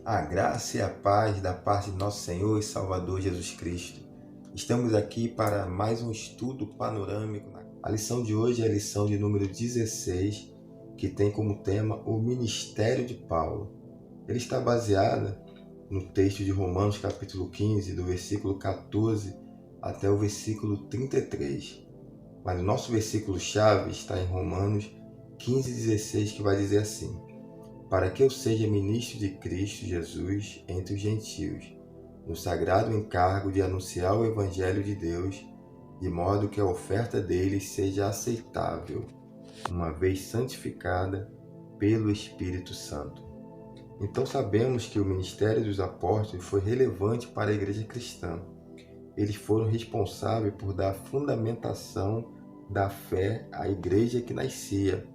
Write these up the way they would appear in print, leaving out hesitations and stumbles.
A graça e a paz da parte de nosso Senhor e Salvador Jesus Cristo. Estamos aqui para mais um estudo panorâmico. A lição de hoje é a lição de número 16, que tem como tema o ministério de Paulo. Ele está baseada no texto de Romanos capítulo 15, do versículo 14 até o versículo 33. Mas o nosso versículo-chave está em Romanos 15:16, que vai dizer assim: para que eu seja ministro de Cristo Jesus entre os gentios, no sagrado encargo de anunciar o Evangelho de Deus, de modo que a oferta deles seja aceitável, uma vez santificada pelo Espírito Santo. Então sabemos que o ministério dos apóstolos foi relevante para a igreja cristã. Eles foram responsáveis por dar fundamentação da fé à igreja que nascia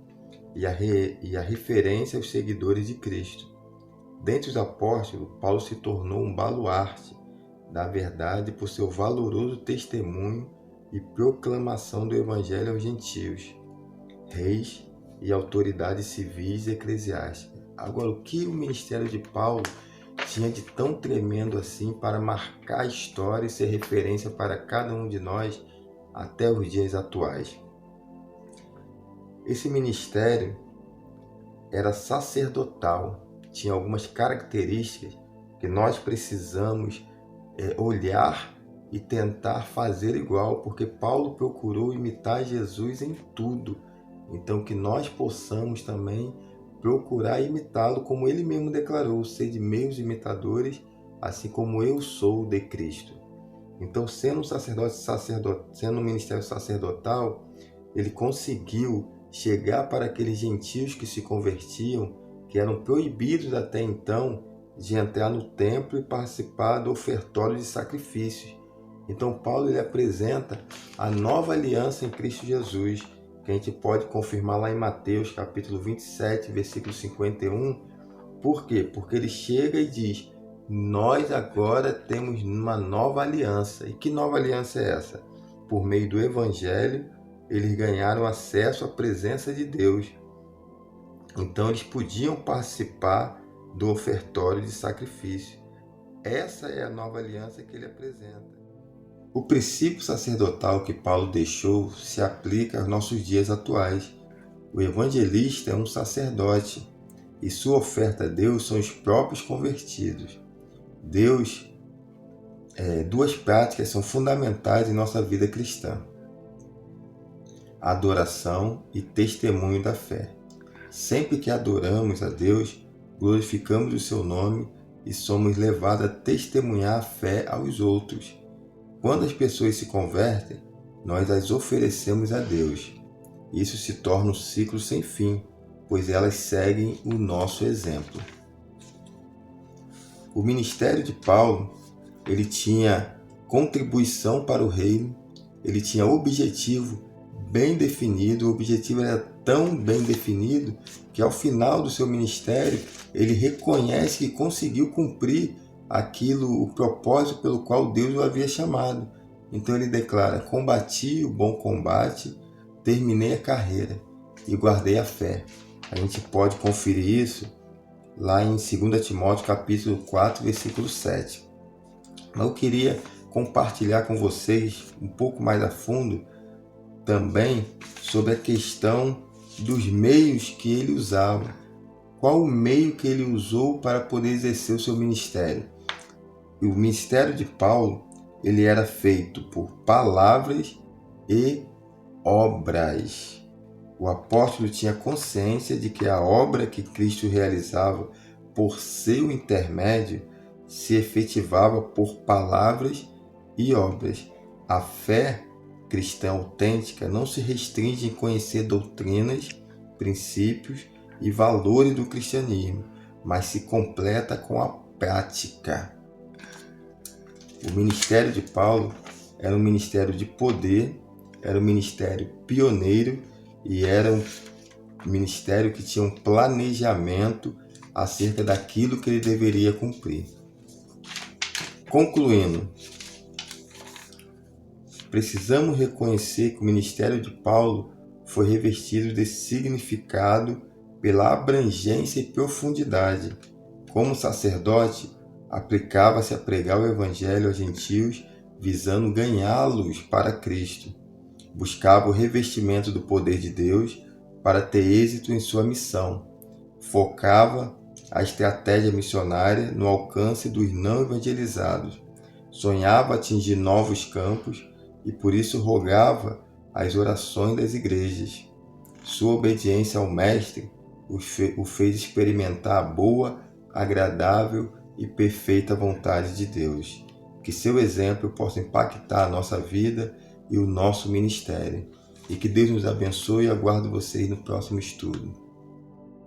e a referência aos seguidores de Cristo. Dentre os apóstolos, Paulo se tornou um baluarte da verdade por seu valoroso testemunho e proclamação do Evangelho aos gentios, reis e autoridades civis e eclesiásticas. Agora, o que o ministério de Paulo tinha de tão tremendo assim para marcar a história e ser referência para cada um de nós até os dias atuais? Esse ministério era sacerdotal, tinha algumas características que nós precisamos olhar e tentar fazer igual, porque Paulo procurou imitar Jesus em tudo. Então que nós possamos também procurar imitá-lo, como ele mesmo declarou: sede meus imitadores, assim como eu sou de Cristo. Então, sendo um ministério sacerdotal, ele conseguiu chegar para aqueles gentios que se convertiam, que eram proibidos até então de entrar no templo e participar do ofertório de sacrifícios. Então Paulo ele apresenta a nova aliança em Cristo Jesus, que a gente pode confirmar lá em Mateus capítulo 27, versículo 51. Por quê? Porque ele chega e diz: nós agora temos uma nova aliança. E que nova aliança é essa? Por meio do Evangelho, eles ganharam acesso à presença de Deus. Então eles podiam participar do ofertório de sacrifício. Essa é a nova aliança que ele apresenta. O princípio sacerdotal que Paulo deixou se aplica aos nossos dias atuais. O evangelista é um sacerdote e sua oferta a Deus são os próprios convertidos. Duas práticas são fundamentais em nossa vida cristã: adoração e testemunho da fé. Sempre que adoramos a Deus, glorificamos o seu nome e somos levados a testemunhar a fé aos outros. Quando as pessoas se convertem, nós as oferecemos a Deus. Isso se torna um ciclo sem fim, pois elas seguem o nosso exemplo. O ministério de Paulo, ele tinha contribuição para o reino, ele tinha objetivo bem definido. O objetivo era tão bem definido que ao final do seu ministério ele reconhece que conseguiu cumprir o propósito pelo qual Deus o havia chamado. Então ele declara: combati o bom combate, terminei a carreira e guardei a fé. A gente pode conferir isso lá em 2 Timóteo capítulo 4, versículo 7. Mas eu queria compartilhar com vocês um pouco mais a fundo também sobre a questão dos meios que ele usava. Qual o meio que ele usou para poder exercer o seu ministério? E o ministério de Paulo, ele era feito por palavras e obras. O apóstolo tinha consciência de que a obra que Cristo realizava por seu intermédio se efetivava por palavras e obras. A fé cristã autêntica não se restringe em conhecer doutrinas, princípios e valores do cristianismo, mas se completa com a prática. O ministério de Paulo era um ministério de poder, era um ministério pioneiro e era um ministério que tinha um planejamento acerca daquilo que ele deveria cumprir. Concluindo, precisamos reconhecer que o ministério de Paulo foi revestido de significado pela abrangência e profundidade, Como sacerdote, aplicava-se a pregar o evangelho aos gentios, visando ganhá-los para Cristo. Buscava o revestimento do poder de Deus para ter êxito em sua missão. Focava a estratégia missionária no alcance dos não evangelizados. Sonhava atingir novos campos e por isso rogava as orações das igrejas. Sua obediência ao Mestre o fez experimentar a boa, agradável e perfeita vontade de Deus. Que seu exemplo possa impactar a nossa vida e o nosso ministério. E que Deus nos abençoe e aguardo vocês no próximo estudo.